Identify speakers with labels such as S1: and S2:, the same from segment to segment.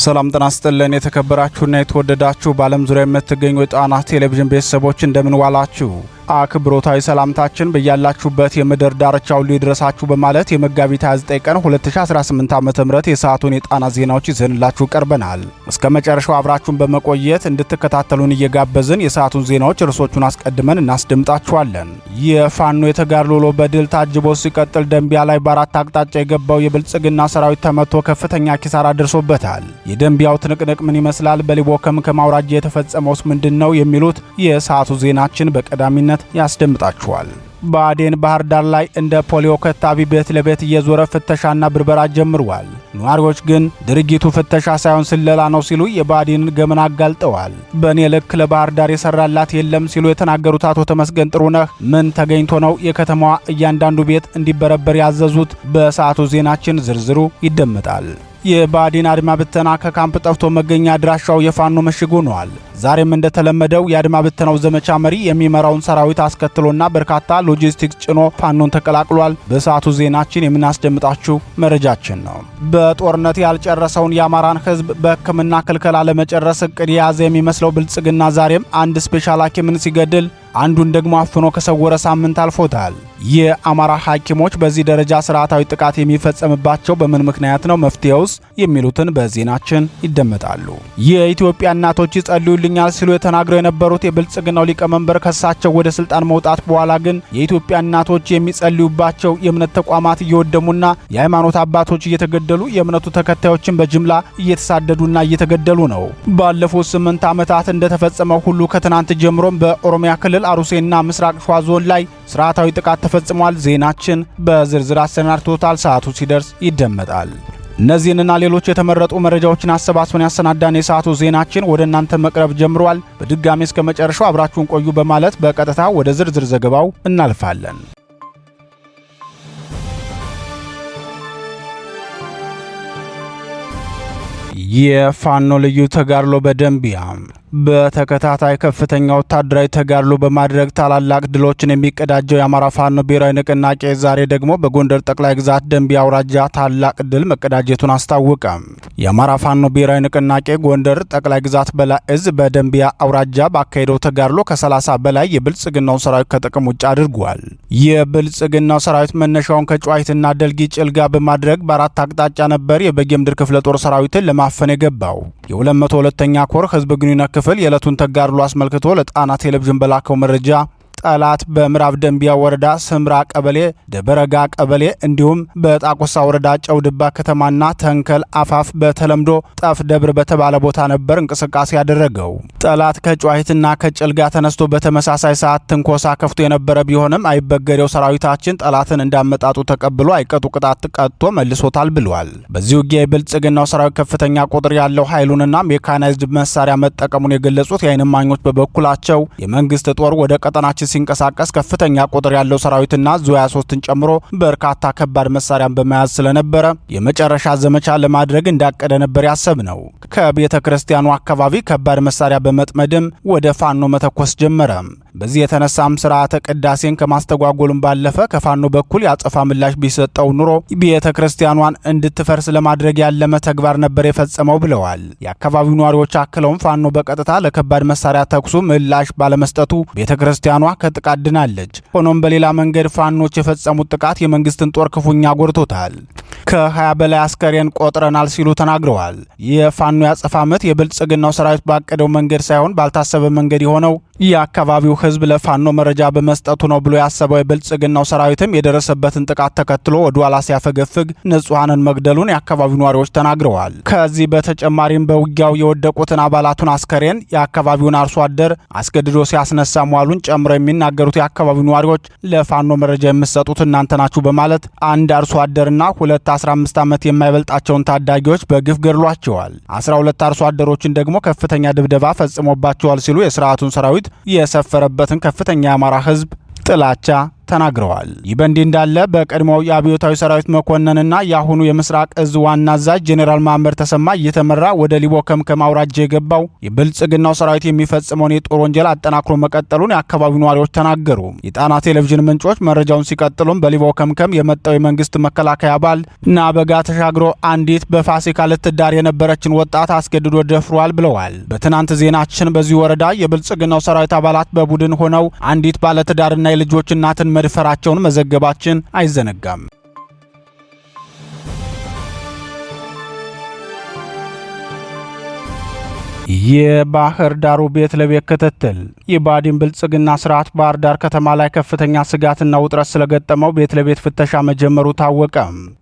S1: ሰላም ጤና ይስጥልን የተከበራችሁና የተወደዳችሁ በዓለም ዙሪያ የምትገኙ የጣና ቴሌቪዥን ቤተሰቦች እንደምን ዋላችሁ። አክብሮታዊ ሰላምታችን በያላችሁበት የምድር ዳርቻ ሁሉ ይድረሳችሁ በማለት የመጋቢት 29 ቀን 2018 ዓ.ም የሰዓቱን የጣና ዜናዎች ይዘንላችሁ ቀርበናል። እስከ መጨረሻው አብራችሁን በመቆየት እንድትከታተሉን እየጋበዝን የሰዓቱን ዜናዎች ርዕሶቹን አስቀድመን እናስደምጣችኋለን። የፋኖ የተጋድሎ ውሎ በድል ታጅቦ ሲቀጥል ደንቢያ ላይ በአራት አቅጣጫ የገባው የብልጽግና ሰራዊት ተመቶ ከፍተኛ ኪሳራ ደርሶበታል። የደንቢያው ትንቅንቅ ምን ይመስላል? በሊቦ ከምከም አውራጃ የተፈጸመውስ ምንድነው? የሚሉት የሰዓቱ ዜናችን በቀዳሚነት ያስደምጣችኋል። ብአዴን ባህር ዳር ላይ እንደ ፖሊዮ ከታቢ ቤት ለቤት እየዞረ ፍተሻና ብርበራ ጀምሯል። ነዋሪዎች ግን ድርጊቱ ፍተሻ ሳይሆን ስለላ ነው ሲሉ የብአዴንን ገመና አጋልጠዋል። በእኔ ልክ ለባህር ዳር የሰራላት የለም ሲሉ የተናገሩት አቶ ተመስገን ጥሩነህ ምን ተገኝቶ ነው የከተማዋ እያንዳንዱ ቤት እንዲበረበር ያዘዙት? በሰዓቱ ዜናችን ዝርዝሩ ይደመጣል። የብአዴን አድማ ብተና ከካምፕ ጠፍቶ መገኛ አድራሻው የፋኖ ምሽግ ሆኗል። ዛሬም እንደተለመደው የአድማ ብተናው ዘመቻ መሪ የሚመራውን ሰራዊት አስከትሎና በርካታ ሎጂስቲክስ ጭኖ ፋኖን ተቀላቅሏል። በሰዓቱ ዜናችን የምናስደምጣችሁ መረጃችን ነው። በጦርነት ያልጨረሰውን የአማራን ሕዝብ በሕክምና ክልከላ ለመጨረስ እቅድ የያዘ የሚመስለው ብልጽግና ዛሬም አንድ ስፔሻል ሐኪምን ሲገድል አንዱን ደግሞ አፍኖ ከሰወረ ሳምንት አልፎታል። የአማራ ሐኪሞች በዚህ ደረጃ ስርዓታዊ ጥቃት የሚፈጸምባቸው በምን ምክንያት ነው? መፍትሄውስ? የሚሉትን በዜናችን ይደመጣሉ። የኢትዮጵያ እናቶች ይጸልዩልኛል ሲሉ የተናገሩ የነበሩት የብልጽግናው ሊቀመንበር ከሳቸው ወደ ስልጣን መውጣት በኋላ ግን የኢትዮጵያ እናቶች የሚጸልዩባቸው የእምነት ተቋማት እየወደሙና የሃይማኖት አባቶች እየተገደሉ የእምነቱ ተከታዮችን በጅምላ እየተሳደዱና እየተገደሉ ነው። ባለፉት 8 ዓመታት እንደተፈጸመው ሁሉ ከትናንት ጀምሮም በኦሮሚያ ክልል አሩሴና ምስራቅ ሸዋ ዞን ላይ ስርዓታዊ ጥቃት ተፈጽሟል። ዜናችን በዝርዝር አሰናድቶታል። ሰዓቱ ሲደርስ ይደመጣል። እነዚህንና ሌሎች የተመረጡ መረጃዎችን አሰባስበን ያሰናዳን የሰዓቱ ዜናችን ወደ እናንተ መቅረብ ጀምሯል። በድጋሚ እስከ መጨረሻው አብራችሁን ቆዩ በማለት በቀጥታ ወደ ዝርዝር ዘገባው እናልፋለን። የፋኖ ልዩ ተጋድሎ በደንቢያ በተከታታይ ከፍተኛ ወታደራዊ ተጋድሎ በማድረግ ታላላቅ ድሎችን የሚቀዳጀው የአማራ ፋኖ ብሔራዊ ንቅናቄ ዛሬ ደግሞ በጎንደር ጠቅላይ ግዛት ደንቢያ አውራጃ ታላቅ ድል መቀዳጀቱን አስታወቀ። የአማራ ፋኖ ብሔራዊ ንቅናቄ ጎንደር ጠቅላይ ግዛት በላይ እዝ በደንቢያ አውራጃ ባካሄደው ተጋድሎ ከ30 በላይ የብልጽግናው ሰራዊት ከጥቅም ውጭ አድርጓል። የብልጽግናው ሰራዊት መነሻውን ከጨዋይትና ደልጊ ጭልጋ በማድረግ በአራት አቅጣጫ ነበር የበጌምድር ክፍለ ጦር ሰራዊትን ለማፈን የገባው። የ202ኛ ኮር ህዝብ ግንኙነት ክፍል የዕለቱን ተጋድሎ አስመልክቶ ለጣና ቴሌቪዥን በላከው መረጃ ጠላት በምዕራብ ደንቢያ ወረዳ ስምራ ቀበሌ፣ ደበረጋ ቀበሌ እንዲሁም በጣቁሳ ወረዳ ጨውድባ ከተማና ተንከል አፋፍ በተለምዶ ጠፍ ደብር በተባለ ቦታ ነበር እንቅስቃሴ ያደረገው። ጠላት ከጨዋሂትና ከጭልጋ ተነስቶ በተመሳሳይ ሰዓት ትንኮሳ ከፍቶ የነበረ ቢሆንም አይበገሬው ሰራዊታችን ጠላትን እንዳመጣጡ ተቀብሎ አይቀጡ ቅጣት ቀጥቶ መልሶታል ብሏል። በዚህ ውጊያ የብልጽግናው ሰራዊት ከፍተኛ ቁጥር ያለው ኃይሉንና ሜካናይዝድ መሳሪያ መጠቀሙን የገለጹት የዓይን እማኞች በበኩላቸው የመንግስት ጦር ወደ ቀጠናችን ሲንቀሳቀስ ከፍተኛ ቁጥር ያለው ሰራዊትና ዙ23ን ጨምሮ በርካታ ከባድ መሳሪያን በመያዝ ስለነበረ የመጨረሻ ዘመቻ ለማድረግ እንዳቀደ ነበር ያሰብነው። ከቤተ ክርስቲያኑ አካባቢ ከባድ መሳሪያ በመጥመድም ወደ ፋኖ መተኮስ ጀመረ። በዚህ የተነሳም ስርዓተ ቅዳሴን ከማስተጓጎሉም ባለፈ ከፋኖ በኩል ያጸፋ ምላሽ ቢሰጠው ኑሮ ቤተ ክርስቲያኗን እንድትፈርስ ለማድረግ ያለመ ተግባር ነበር የፈጸመው ብለዋል። የአካባቢው ነዋሪዎች አክለውም ፋኖ በቀጥታ ለከባድ መሳሪያ ተኩሱ ምላሽ ባለመስጠቱ ቤተ ክርስቲያኗ ከጥቃት ድናለች። ሆኖም በሌላ መንገድ ፋኖች የፈጸሙት ጥቃት የመንግስትን ጦር ክፉኛ ጎድቶታል። ከ20 በላይ አስከሬን ቆጥረናል ሲሉ ተናግረዋል። የፋኖ ያጸፋ ምት የብልጽግናው ሰራዊት ባቀደው መንገድ ሳይሆን ባልታሰበ መንገድ የሆነው የአካባቢው ህዝብ ለፋኖ መረጃ በመስጠቱ ነው ብሎ ያሰበው የብልጽግናው ሰራዊትም የደረሰበትን ጥቃት ተከትሎ ወደ ኋላ ሲያፈገፍግ ንጹሃንን መግደሉን የአካባቢው ነዋሪዎች ተናግረዋል። ከዚህ በተጨማሪም በውጊያው የወደቁትን አባላቱን አስከሬን የአካባቢውን አርሶ አደር አስገድዶ ሲያስነሳ መዋሉን ጨምሮ የሚናገሩት የአካባቢው ነዋሪዎች ለፋኖ መረጃ የምትሰጡት እናንተ ናችሁ በማለት አንድ አርሶ አደርና 15 ዓመት የማይበልጣቸውን ታዳጊዎች በግፍ ገድሏቸዋል። 12 አርሶ አደሮችን ደግሞ ከፍተኛ ድብደባ ፈጽሞባቸዋል ሲሉ የስርዓቱን ሰራዊት የሰፈረበትን ከፍተኛ የአማራ ህዝብ ጥላቻ ተናግረዋል። ይህ በእንዲህ እንዳለ በቀድሞው የአብዮታዊ ሰራዊት መኮንንና የአሁኑ የምስራቅ እዝ ዋና አዛዥ ጄኔራል ማመር ተሰማ እየተመራ ወደ ሊቦ ከምከም አውራጃ የገባው የብልጽግናው ሰራዊት የሚፈጽመውን የጦር ወንጀል አጠናክሮ መቀጠሉን የአካባቢው ነዋሪዎች ተናገሩ። የጣና ቴሌቪዥን ምንጮች መረጃውን ሲቀጥሉም በሊቦ ከምከም የመጣው የመንግስት መከላከያ አባል ናበጋ ተሻግሮ አንዲት በፋሲካ ልትዳር የነበረችን ወጣት አስገድዶ ደፍሯል ብለዋል። በትናንት ዜናችን በዚህ ወረዳ የብልጽግናው ሰራዊት አባላት በቡድን ሆነው አንዲት ባለትዳርና የልጆች እናትን መድፈራቸውን መዘገባችን አይዘነጋም። የባህር ዳሩ ቤት ለቤት ክትትል። የባዲን ብልጽግና ስርዓት ባህር ዳር ከተማ ላይ ከፍተኛ ስጋትና ውጥረት ስለገጠመው ቤት ለቤት ፍተሻ መጀመሩ ታወቀ።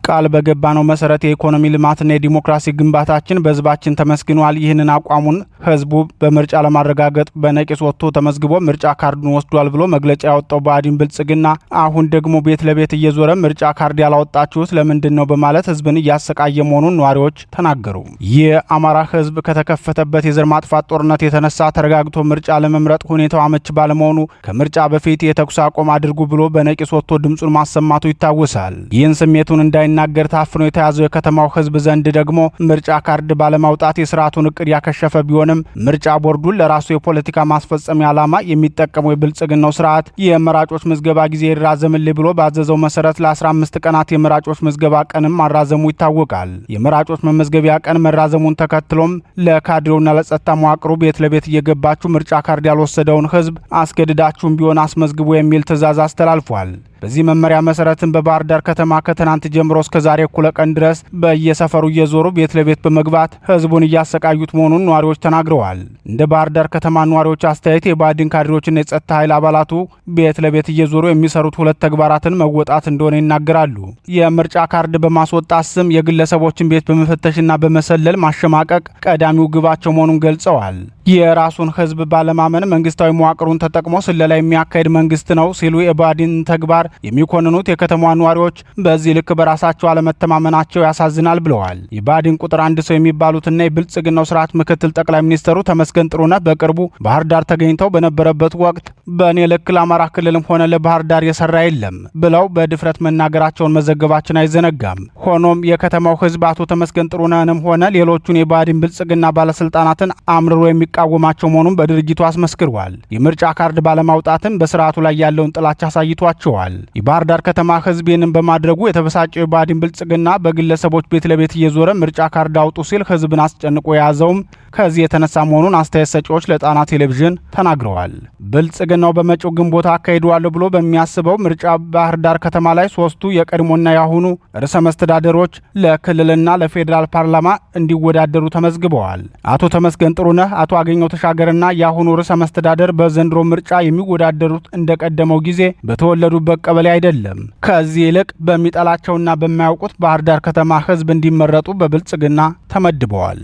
S1: ቃል በገባነው መሰረት የኢኮኖሚ ልማትና የዲሞክራሲ ግንባታችን በህዝባችን ተመስግኗል። ይህንን አቋሙን ህዝቡ በምርጫ ለማረጋገጥ በነቂስ ወጥቶ ተመዝግቦ ምርጫ ካርዱን ወስዷል ብሎ መግለጫ ያወጣው ባዲን ብልጽግና አሁን ደግሞ ቤት ለቤት እየዞረ ምርጫ ካርድ ያላወጣችሁት ለምንድን ነው በማለት ህዝብን እያሰቃየ መሆኑን ነዋሪዎች ተናገሩ። የአማራ ህዝብ ከተከፈተበት የዘር ማጥፋት ጦርነት የተነሳ ተረጋግቶ ምርጫ ለመምረጥ ሁኔታው አመች ባለመሆኑ ከምርጫ በፊት የተኩስ አቁም አድርጉ ብሎ በነቂስ ወጥቶ ድምጹን ማሰማቱ ይታወሳል። ይህን ስሜቱን እንዳይናገር ታፍኖ የተያዘው የከተማው ህዝብ ዘንድ ደግሞ ምርጫ ካርድ ባለማውጣት የስርዓቱን እቅድ ያከሸፈ ቢሆንም ምርጫ ቦርዱን ለራሱ የፖለቲካ ማስፈጸሚያ ዓላማ የሚጠቀመው የብልጽግናው ስርዓት የመራጮች ምዝገባ ጊዜ ይራዘምልኝ ብሎ ባዘዘው መሰረት ለ15 ቀናት የመራጮች ምዝገባ ቀንም ማራዘሙ ይታወቃል። የመራጮች መመዝገቢያ ቀን መራዘሙን ተከትሎም ለካድሬውና ጸጥታ መዋቅሩ ቤት ለቤት እየገባችሁ ምርጫ ካርድ ያልወሰደውን ህዝብ አስገድዳችሁም ቢሆን አስመዝግቡ የሚል ትዕዛዝ አስተላልፏል። በዚህ መመሪያ መሰረትም በባህር ዳር ከተማ ከትናንት ጀምሮ እስከ ዛሬ እኩለ ቀን ድረስ በየሰፈሩ እየዞሩ ቤት ለቤት በመግባት ህዝቡን እያሰቃዩት መሆኑን ነዋሪዎች ተናግረዋል። እንደ ባህር ዳር ከተማ ነዋሪዎች አስተያየት የባዲን ካድሬዎችና የጸጥታ ኃይል አባላቱ ቤት ለቤት እየዞሩ የሚሰሩት ሁለት ተግባራትን መወጣት እንደሆነ ይናገራሉ። የምርጫ ካርድ በማስወጣት ስም የግለሰቦችን ቤት በመፈተሽና በመሰለል ማሸማቀቅ ቀዳሚው ግባቸው መሆኑን ገልጸዋል። የራሱን ህዝብ ባለማመን መንግስታዊ መዋቅሩን ተጠቅሞ ስለላ የሚያካሄድ መንግስት ነው ሲሉ የባዲን ተግባር የሚኮንኑት የከተማዋ ነዋሪዎች በዚህ ልክ በራሳቸው አለመተማመናቸው ያሳዝናል ብለዋል። የባዲን ቁጥር አንድ ሰው የሚባሉትና የብልጽግናው ስርዓት ምክትል ጠቅላይ ሚኒስትሩ ተመስገን ጥሩነህ በቅርቡ ባህር ዳር ተገኝተው በነበረበት ወቅት በእኔ ልክ ለአማራ ክልልም ሆነ ለባህር ዳር የሰራ የለም ብለው በድፍረት መናገራቸውን መዘገባችን አይዘነጋም። ሆኖም የከተማው ህዝብ አቶ ተመስገን ጥሩነህንም ሆነ ሌሎቹን የባዲን ብልጽግና ባለስልጣናትን አምርሮ የሚቃወማቸው መሆኑን በድርጅቱ አስመስክሯል። የምርጫ ካርድ ባለማውጣትም በስርዓቱ ላይ ያለውን ጥላቻ አሳይቷቸዋል። የባህር ዳር ከተማ ህዝብ ይህንን በማድረጉ የተበሳጨው የባዲን ብልጽግና በግለሰቦች ቤት ለቤት እየዞረ ምርጫ ካርድ አውጡ ሲል ህዝብን አስጨንቆ የያዘውም ከዚህ የተነሳ መሆኑን አስተያየት ሰጪዎች ለጣና ቴሌቪዥን ተናግረዋል። ብልጽግናው በመጪው ግንቦት አካሂደዋለሁ ብሎ በሚያስበው ምርጫ ባህር ዳር ከተማ ላይ ሶስቱ የቀድሞና ያሁኑ ርዕሰ መስተዳደሮች ለክልልና ለፌዴራል ፓርላማ እንዲወዳደሩ ተመዝግበዋል። አቶ ተመስገን ጥሩነህ፣ አቶ አገኘው ተሻገርና ያሁኑ ርዕሰ መስተዳደር በዘንድሮ ምርጫ የሚወዳደሩት እንደቀደመው ጊዜ በተወለዱበት ቀበሌ አይደለም። ከዚህ ይልቅ በሚጠላቸውና በማያውቁት ባህር ዳር ከተማ ህዝብ እንዲመረጡ በብልጽግና ተመድበዋል።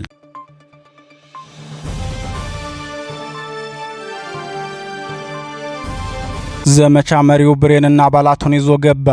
S1: ዘመቻ መሪው ብሬንና አባላቱን ይዞ ገባ።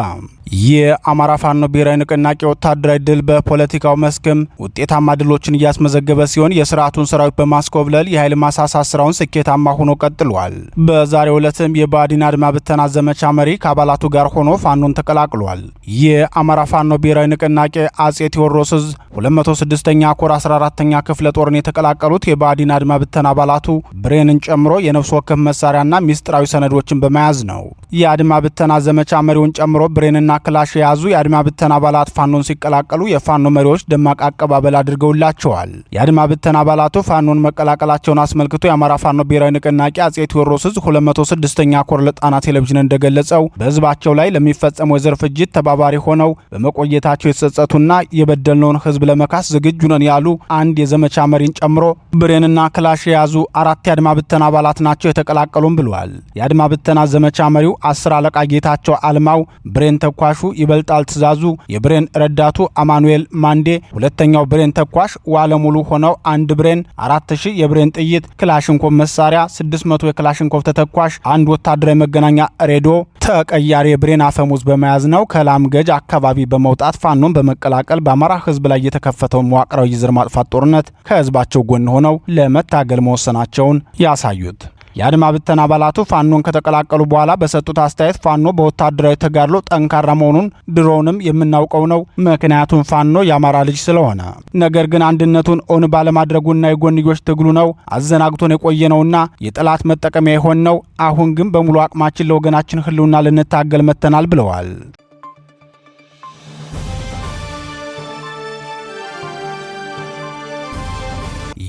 S1: የአማራ ፋኖ ብሔራዊ ንቅናቄ ወታደራዊ ድል በፖለቲካው መስክም ውጤታማ ድሎችን እያስመዘገበ ሲሆን የስርዓቱን ሰራዊት በማስኮብለል የኃይል ማሳሳት ስራውን ስኬታማ ሆኖ ቀጥሏል። በዛሬው ዕለትም የባዲን አድማ ብተና ዘመቻ መሪ ከአባላቱ ጋር ሆኖ ፋኖን ተቀላቅሏል። የአማራ ፋኖ ብሔራዊ ንቅናቄ አጼ ቴዎድሮስ ዕዝ 206ኛ ኮር 14ኛ ክፍለ ጦርን የተቀላቀሉት የባዲን አድማ ብተና አባላቱ ብሬንን ጨምሮ የነፍስ ወከፍ መሳሪያና ሚስጥራዊ ሰነዶችን በመያዝ ነው። የአድማ ብተና ዘመቻ መሪውን ጨምሮ ብሬንና ክላሽ የያዙ የአድማ ብተና አባላት ፋኖን ሲቀላቀሉ የፋኖ መሪዎች ደማቅ አቀባበል አድርገውላቸዋል። የአድማ ብተና አባላቱ ፋኖን መቀላቀላቸውን አስመልክቶ የአማራ ፋኖ ብሔራዊ ንቅናቄ አጼ ቴዎድሮስ ዕዝ 206ኛ ኮር ለጣና ቴሌቪዥን እንደገለጸው በህዝባቸው ላይ ለሚፈጸመው የዘር ፍጅት ተባባሪ ሆነው በመቆየታቸው የተጸጸቱና የበደልነውን ህዝብ ለመካስ ዝግጁ ነን ያሉ አንድ የዘመቻ መሪን ጨምሮ ብሬንና ክላሽ የያዙ 4 የአድማ ብተና አባላት ናቸው የተቀላቀሉም ብለዋል። የአድማ ብተና ዘመቻ መሪው 10 አለቃ ጌታቸው አልማው፣ ብሬን ተኳሹ ይበልጣል ትዛዙ፣ የብሬን ረዳቱ አማኑኤል ማንዴ፣ ሁለተኛው ብሬን ተኳሽ ዋለሙሉ ሆነው 1 ብሬን፣ 4000 የብሬን ጥይት፣ ክላሽንኮቭ መሳሪያ፣ 600 የክላሽንኮቭ ተተኳሽ፣ 1 ወታደራዊ መገናኛ ሬዲዮ፣ ተቀያሪ የብሬን አፈሙዝ በመያዝ ነው ከላም ገጅ አካባቢ በመውጣት ፋኖን በመቀላቀል በአማራ ህዝብ ላይ የተከፈተውን መዋቅራዊ የዘር ማጥፋት ጦርነት ከህዝባቸው ጎን ሆነው ለመታገል መወሰናቸውን ያሳዩት። የአድማ ብተና አባላቱ ፋኖን ከተቀላቀሉ በኋላ በሰጡት አስተያየት ፋኖ በወታደራዊ ተጋድሎ ጠንካራ መሆኑን ድሮውንም የምናውቀው ነው፣ ምክንያቱም ፋኖ የአማራ ልጅ ስለሆነ። ነገር ግን አንድነቱን ኦን ባለማድረጉና የጎንዮሽ ትግሉ ነው አዘናግቶን የቆየነውና የጠላት መጠቀሚያ የሆን ነው። አሁን ግን በሙሉ አቅማችን ለወገናችን ህልውና ልንታገል መተናል ብለዋል።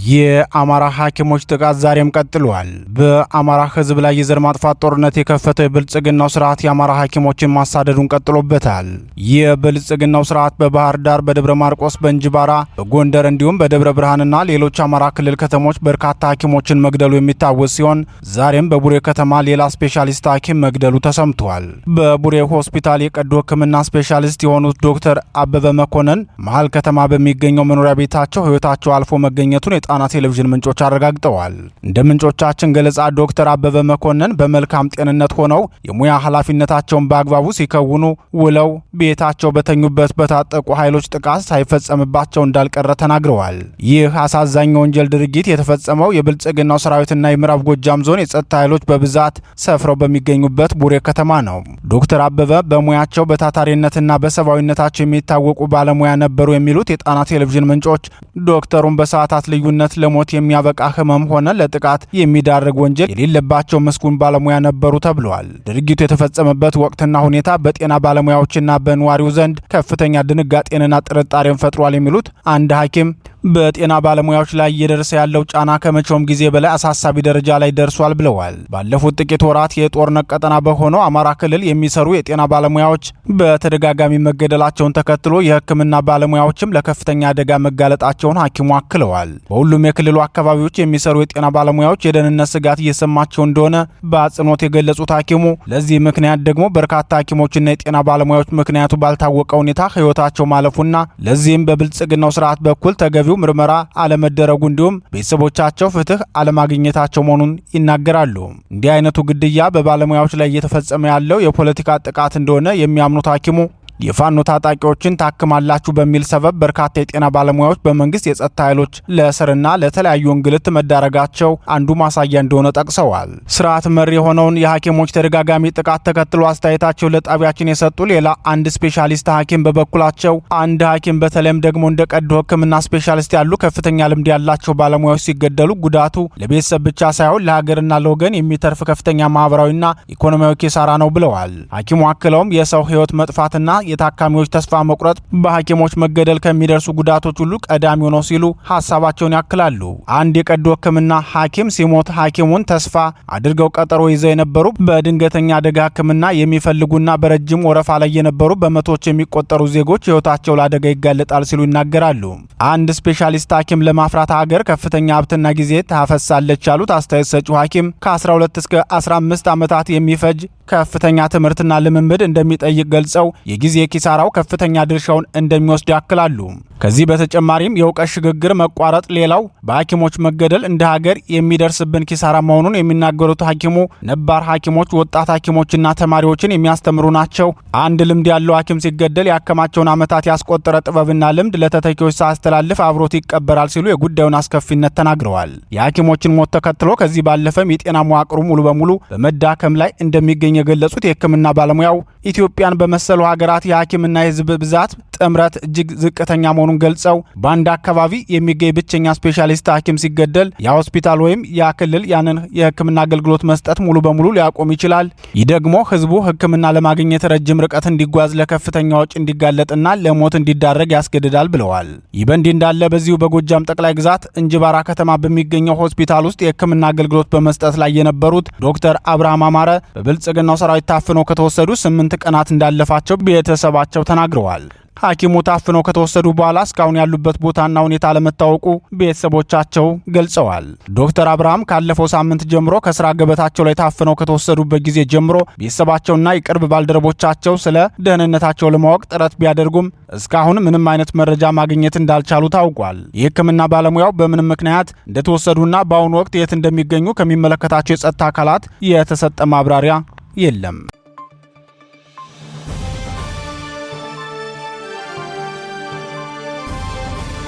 S1: የአማራ ሐኪሞች ጥቃት ዛሬም ቀጥሏል። በአማራ ህዝብ ላይ የዘር ማጥፋት ጦርነት የከፈተው የብልጽግናው ስርዓት የአማራ ሐኪሞችን ማሳደዱን ቀጥሎበታል። የብልጽግናው ስርዓት በባህር ዳር፣ በደብረ ማርቆስ፣ በእንጅባራ፣ በጎንደር እንዲሁም በደብረ ብርሃንና ሌሎች አማራ ክልል ከተሞች በርካታ ሐኪሞችን መግደሉ የሚታወስ ሲሆን ዛሬም በቡሬ ከተማ ሌላ ስፔሻሊስት ሐኪም መግደሉ ተሰምቷል። በቡሬ ሆስፒታል የቀዶ ሕክምና ስፔሻሊስት የሆኑት ዶክተር አበበ መኮንን መሃል ከተማ በሚገኘው መኖሪያ ቤታቸው ህይወታቸው አልፎ መገኘቱን የጣና ቴሌቪዥን ምንጮች አረጋግጠዋል። እንደ ምንጮቻችን ገለጻ ዶክተር አበበ መኮንን በመልካም ጤንነት ሆነው የሙያ ኃላፊነታቸውን በአግባቡ ሲከውኑ ውለው ቤታቸው በተኙበት በታጠቁ ኃይሎች ጥቃት ሳይፈጸምባቸው እንዳልቀረ ተናግረዋል። ይህ አሳዛኝ ወንጀል ድርጊት የተፈጸመው የብልጽግናው ሰራዊትና የምዕራብ ጎጃም ዞን የጸጥታ ኃይሎች በብዛት ሰፍረው በሚገኙበት ቡሬ ከተማ ነው። ዶክተር አበበ በሙያቸው በታታሪነትና በሰብአዊነታቸው የሚታወቁ ባለሙያ ነበሩ የሚሉት የጣና ቴሌቪዥን ምንጮች ዶክተሩን በሰዓታት ልዩነት ለሞት የሚያበቃ ህመም ሆነ ለጥቃት የሚዳርግ ወንጀል የሌለባቸው ምስጉን ባለሙያ ነበሩ ተብለዋል። ድርጊቱ የተፈጸመበት ወቅትና ሁኔታ በጤና ባለሙያዎችና በነዋሪው ዘንድ ከፍተኛ ድንጋጤንና ጥርጣሬን ፈጥሯል የሚሉት አንድ ሐኪም በጤና ባለሙያዎች ላይ እየደረሰ ያለው ጫና ከመቼውም ጊዜ በላይ አሳሳቢ ደረጃ ላይ ደርሷል ብለዋል። ባለፉት ጥቂት ወራት የጦርነት ቀጠና በሆነው አማራ ክልል የሚሰሩ የጤና ባለሙያዎች በተደጋጋሚ መገደላቸውን ተከትሎ የሕክምና ባለሙያዎችም ለከፍተኛ አደጋ መጋለጣቸውን ሐኪሙ አክለዋል። በሁሉም የክልሉ አካባቢዎች የሚሰሩ የጤና ባለሙያዎች የደህንነት ስጋት እየሰማቸው እንደሆነ በአጽንኦት የገለጹት ሐኪሙ ለዚህ ምክንያት ደግሞ በርካታ ሐኪሞችና የጤና ባለሙያዎች ምክንያቱ ባልታወቀ ሁኔታ ህይወታቸው ማለፉና ለዚህም በብልጽግናው ስርዓት በኩል ተገቢው ምርመራ አለመደረጉ እንዲሁም ቤተሰቦቻቸው ፍትህ አለማግኘታቸው መሆኑን ይናገራሉ። እንዲህ አይነቱ ግድያ በባለሙያዎች ላይ እየተፈጸመ ያለው የፖለቲካ ጥቃት እንደሆነ የሚያምኑት ሐኪሙ የፋኖ ታጣቂዎችን ታክማላችሁ በሚል ሰበብ በርካታ የጤና ባለሙያዎች በመንግስት የጸጥታ ኃይሎች ለእስርና ለተለያዩ እንግልት መዳረጋቸው አንዱ ማሳያ እንደሆነ ጠቅሰዋል። ስርዓት መር የሆነውን የሐኪሞች ተደጋጋሚ ጥቃት ተከትሎ አስተያየታቸው ለጣቢያችን የሰጡ ሌላ አንድ ስፔሻሊስት ሐኪም በበኩላቸው አንድ ሐኪም በተለይም ደግሞ እንደ ቀዶ ሕክምና ስፔሻሊስት ያሉ ከፍተኛ ልምድ ያላቸው ባለሙያዎች ሲገደሉ ጉዳቱ ለቤተሰብ ብቻ ሳይሆን ለሀገርና ለወገን የሚተርፍ ከፍተኛ ማህበራዊና ኢኮኖሚያዊ ኪሳራ ነው ብለዋል። ሐኪሙ አክለውም የሰው ህይወት መጥፋትና የታካሚዎች ተስፋ መቁረጥ በሐኪሞች መገደል ከሚደርሱ ጉዳቶች ሁሉ ቀዳሚው ነው ሲሉ ሐሳባቸውን ያክላሉ። አንድ የቀዶ ሕክምና ሐኪም ሲሞት ሐኪሙን ተስፋ አድርገው ቀጠሮ ይዘው የነበሩ በድንገተኛ አደጋ ሕክምና የሚፈልጉና በረጅም ወረፋ ላይ የነበሩ በመቶዎች የሚቆጠሩ ዜጎች ህይወታቸው ለአደጋ ይጋለጣል ሲሉ ይናገራሉ። አንድ ስፔሻሊስት ሐኪም ለማፍራት ሀገር ከፍተኛ ሀብትና ጊዜ ታፈሳለች ያሉት አስተያየት ሰጪው ሐኪም ከ12 እስከ 15 ዓመታት የሚፈጅ ከፍተኛ ትምህርትና ልምምድ እንደሚጠይቅ ገልጸው የጊዜ ኪሳራው ከፍተኛ ድርሻውን እንደሚወስድ ያክላሉ። ከዚህ በተጨማሪም የእውቀት ሽግግር መቋረጥ ሌላው በሐኪሞች መገደል እንደ ሀገር የሚደርስብን ኪሳራ መሆኑን የሚናገሩት ሐኪሙ ነባር ሐኪሞች ወጣት ሐኪሞችና ተማሪዎችን የሚያስተምሩ ናቸው። አንድ ልምድ ያለው ሐኪም ሲገደል ያከማቸውን ዓመታት ያስቆጠረ ጥበብና ልምድ ለተተኪዎች ሳያስተላልፍ አብሮት ይቀበራል ሲሉ የጉዳዩን አስከፊነት ተናግረዋል። የሐኪሞችን ሞት ተከትሎ ከዚህ ባለፈም የጤና መዋቅሩ ሙሉ በሙሉ በመዳከም ላይ እንደሚገኝ የገለጹት የሕክምና ባለሙያው ኢትዮጵያን በመሰሉ ሀገራት የሐኪምና የህዝብ ብዛት ጥምረት እጅግ ዝቅተኛ መሆኑን ገልጸው በአንድ አካባቢ የሚገኝ ብቸኛ ስፔሻሊስት ሐኪም ሲገደል ያ ሆስፒታል ወይም ያ ክልል ያንን የሕክምና አገልግሎት መስጠት ሙሉ በሙሉ ሊያቆም ይችላል። ይህ ደግሞ ህዝቡ ሕክምና ለማግኘት ረጅም ርቀት እንዲጓዝ፣ ለከፍተኛ ወጪ እንዲጋለጥና ለሞት እንዲዳረግ ያስገድዳል ብለዋል። ይህ በእንዲህ እንዳለ በዚሁ በጎጃም ጠቅላይ ግዛት እንጅባራ ከተማ በሚገኘው ሆስፒታል ውስጥ የሕክምና አገልግሎት በመስጠት ላይ የነበሩት ዶክተር አብርሃም አማረ በብልጽግናው ሰራዊት ታፍነው ከተወሰዱ 8 ቀናት እንዳለፋቸው ቤተሰባቸው ተናግረዋል። ሐኪሙ ታፍነው ከተወሰዱ በኋላ እስካሁን ያሉበት ቦታና ሁኔታ ለመታወቁ ቤተሰቦቻቸው ገልጸዋል። ዶክተር አብርሃም ካለፈው ሳምንት ጀምሮ ከስራ ገበታቸው ላይ ታፍነው ከተወሰዱበት ጊዜ ጀምሮ ቤተሰባቸውና የቅርብ ባልደረቦቻቸው ስለ ደህንነታቸው ለማወቅ ጥረት ቢያደርጉም እስካሁን ምንም አይነት መረጃ ማግኘት እንዳልቻሉ ታውቋል። የሕክምና ባለሙያው በምንም ምክንያት እንደተወሰዱና በአሁኑ ወቅት የት እንደሚገኙ ከሚመለከታቸው የጸጥታ አካላት የተሰጠ ማብራሪያ የለም።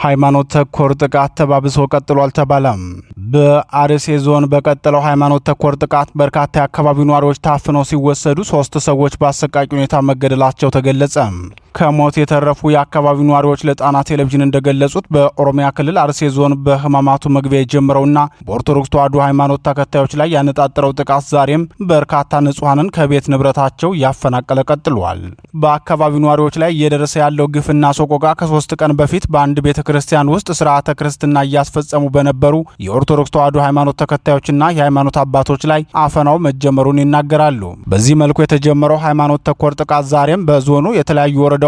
S1: ሃይማኖት ተኮር ጥቃት ተባብሶ ቀጥሏል ተባለም። በአርሲ ዞን በቀጠለው ሃይማኖት ተኮር ጥቃት በርካታ የአካባቢው ነዋሪዎች ታፍነው ሲወሰዱ 3 ሰዎች በአሰቃቂ ሁኔታ መገደላቸው ተገለጸ። ከሞት የተረፉ የአካባቢው ነዋሪዎች ለጣና ቴሌቪዥን እንደገለጹት በኦሮሚያ ክልል አርሲ ዞን በህማማቱ መግቢያ የጀመረውና በኦርቶዶክስ ተዋሕዶ ሃይማኖት ተከታዮች ላይ ያነጣጠረው ጥቃት ዛሬም በርካታ ንጹሐንን ከቤት ንብረታቸው ያፈናቀለ ቀጥሏል። በአካባቢው ነዋሪዎች ላይ እየደረሰ ያለው ግፍና ሰቆቃ ከ3 ቀን በፊት በአንድ ቤተ ክርስቲያን ውስጥ ስርዓተ ክርስትና እያስፈጸሙ በነበሩ የኦርቶዶክስ ተዋሕዶ ሃይማኖት ተከታዮችና የሃይማኖት አባቶች ላይ አፈናው መጀመሩን ይናገራሉ። በዚህ መልኩ የተጀመረው ሃይማኖት ተኮር ጥቃት ዛሬም በዞኑ የተለያዩ ወረዳዎች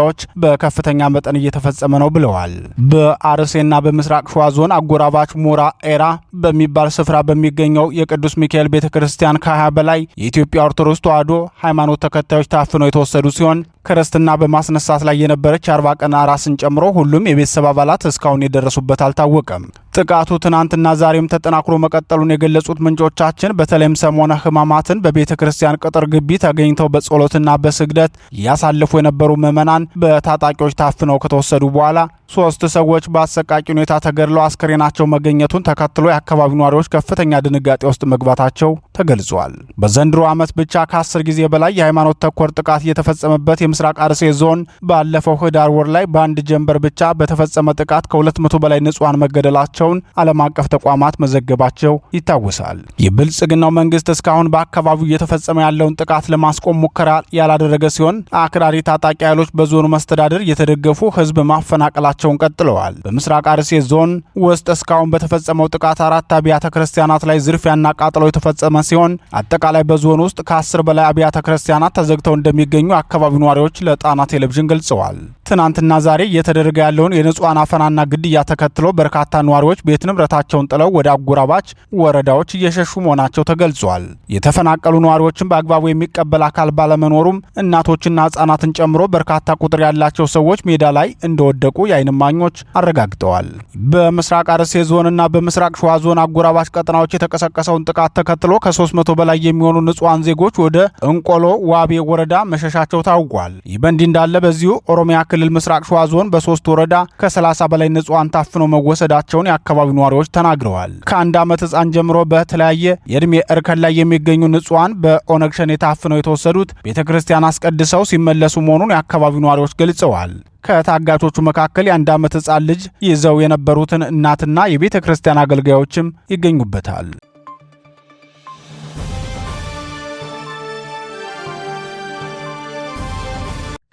S1: በከፍተኛ መጠን እየተፈጸመ ነው ብለዋል። በአርሴና በምስራቅ ሸዋ ዞን አጎራባች ሞራ ኤራ በሚባል ስፍራ በሚገኘው የቅዱስ ሚካኤል ቤተክርስቲያን ከ20 በላይ የኢትዮጵያ ኦርቶዶክስ ተዋሕዶ ሃይማኖት ተከታዮች ታፍነው የተወሰዱ ሲሆን ክርስትና በማስነሳት ላይ የነበረች 40 ቀን አራስን ጨምሮ ሁሉም የቤተሰብ አባላት እስካሁን የደረሱበት አልታወቀም። ጥቃቱ ትናንትና ዛሬም ተጠናክሮ መቀጠሉን የገለጹት ምንጮቻችን በተለይም ሰሞነ ሕማማትን በቤተ ክርስቲያን ቅጥር ግቢ ተገኝተው በጸሎትና በስግደት ያሳልፉ የነበሩ ምዕመናን በታጣቂዎች ታፍነው ከተወሰዱ በኋላ 3 ሰዎች በአሰቃቂ ሁኔታ ተገድለው አስከሬናቸው መገኘቱን ተከትሎ የአካባቢው ነዋሪዎች ከፍተኛ ድንጋጤ ውስጥ መግባታቸው ተገልጿል። በዘንድሮ ዓመት ብቻ ከ10 ጊዜ በላይ የሃይማኖት ተኮር ጥቃት እየተፈጸመበት የምስራቅ አርሲ ዞን ባለፈው ህዳር ወር ላይ በአንድ ጀንበር ብቻ በተፈጸመ ጥቃት ከ200 በላይ ንጹሃን መገደላቸውን ዓለም አቀፍ ተቋማት መዘገባቸው ይታወሳል። የብልጽግናው መንግስት እስካሁን በአካባቢው እየተፈጸመ ያለውን ጥቃት ለማስቆም ሙከራ ያላደረገ ሲሆን አክራሪ ታጣቂ ኃይሎች በዞኑ መስተዳድር እየተደገፉ ህዝብ ማፈናቀላቸውን ቀጥለዋል። በምስራቅ አርሲ ዞን ውስጥ እስካሁን በተፈጸመው ጥቃት 4 አብያተ ክርስቲያናት ላይ ዝርፊያና ቃጠሎ የተፈጸመ ሲሆን አጠቃላይ በዞኑ ውስጥ ከ10 በላይ አብያተ ክርስቲያናት ተዘግተው እንደሚገኙ አካባቢው ነዋሪዎች ለጣና ቴሌቪዥን ገልጸዋል። ትናንትና ዛሬ እየተደረገ ያለውን የንጹሃን አፈናና ግድያ ተከትሎ በርካታ ነዋሪዎች ቤት ንብረታቸውን ጥለው ወደ አጎራባች ወረዳዎች እየሸሹ መሆናቸው ተገልጿል። የተፈናቀሉ ነዋሪዎችን በአግባቡ የሚቀበል አካል ባለመኖሩም እናቶችና ህጻናትን ጨምሮ በርካታ ቁጥር ያላቸው ሰዎች ሜዳ ላይ እንደወደቁ የዓይን እማኞች አረጋግጠዋል። በምስራቅ አርሲ ዞንና በምስራቅ ሸዋ ዞን አጎራባች ቀጠናዎች የተቀሰቀሰውን ጥቃት ተከትሎ ከ300 በላይ የሚሆኑ ንጹሃን ዜጎች ወደ እንቆሎ ዋቤ ወረዳ መሸሻቸው ታውቋል። ይህ በእንዲህ እንዳለ በዚሁ ኦሮሚያ ክልል ምስራቅ ሸዋ ዞን በ3 ወረዳ ከ30 በላይ ንጹሃን ታፍነው መወሰዳቸውን የአካባቢው ነዋሪዎች ተናግረዋል። ከ1 ዓመት ህፃን ጀምሮ በተለያየ የእድሜ እርከን ላይ የሚገኙ ንጹሃን በኦነግ ሸኔ ታፍነው የተወሰዱት ቤተክርስቲያን አስቀድሰው ሲመለሱ መሆኑን የአካባቢው ነዋሪዎች ገልጸዋል። ከታጋቾቹ መካከል የ1 ዓመት ህፃን ልጅ ይዘው የነበሩትን እናትና የቤተ ክርስቲያን አገልጋዮችም ይገኙበታል።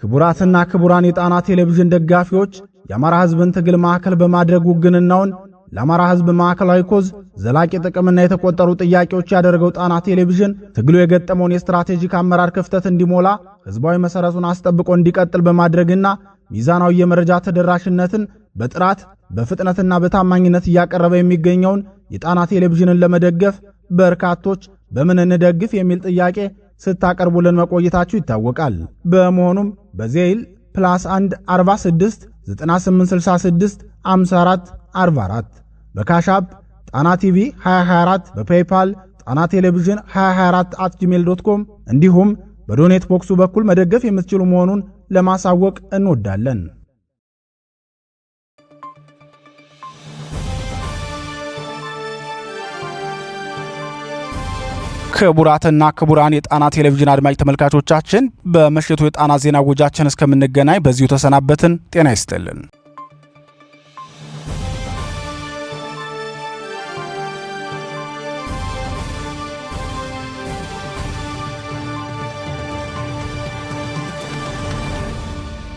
S1: ክቡራትና ክቡራን የጣና ቴሌቪዥን ደጋፊዎች የአማራ ህዝብን ትግል ማዕከል በማድረግ ውግንናውን ለአማራ ህዝብ ማዕከላዊ ኮዝ ዘላቂ ጥቅምና የተቆጠሩ ጥያቄዎች ያደረገው ጣና ቴሌቪዥን ትግሉ የገጠመውን የስትራቴጂክ አመራር ክፍተት እንዲሞላ ህዝባዊ መሰረቱን አስጠብቆ እንዲቀጥል በማድረግና ሚዛናዊ የመረጃ ተደራሽነትን በጥራት በፍጥነትና በታማኝነት እያቀረበ የሚገኘውን የጣና ቴሌቪዥንን ለመደገፍ በርካቶች በምን እንደግፍ የሚል ጥያቄ ስታቀርቡልን መቆየታችሁ ይታወቃል። በመሆኑም በዜል +1 46 9866 54 44 በካሻፕ ጣና ቲቪ 2024 በፔይፓል ጣና ቴሌቪዥን 2024@gmail.com እንዲሁም በዶኔት ቦክሱ በኩል መደገፍ የምትችሉ መሆኑን ለማሳወቅ እንወዳለን። ክቡራትና ክቡራን የጣና ቴሌቪዥን አድማጭ ተመልካቾቻችን በምሽቱ የጣና ዜና ወጃችን እስከምንገናኝ በዚሁ ተሰናበትን። ጤና ይስጥልን።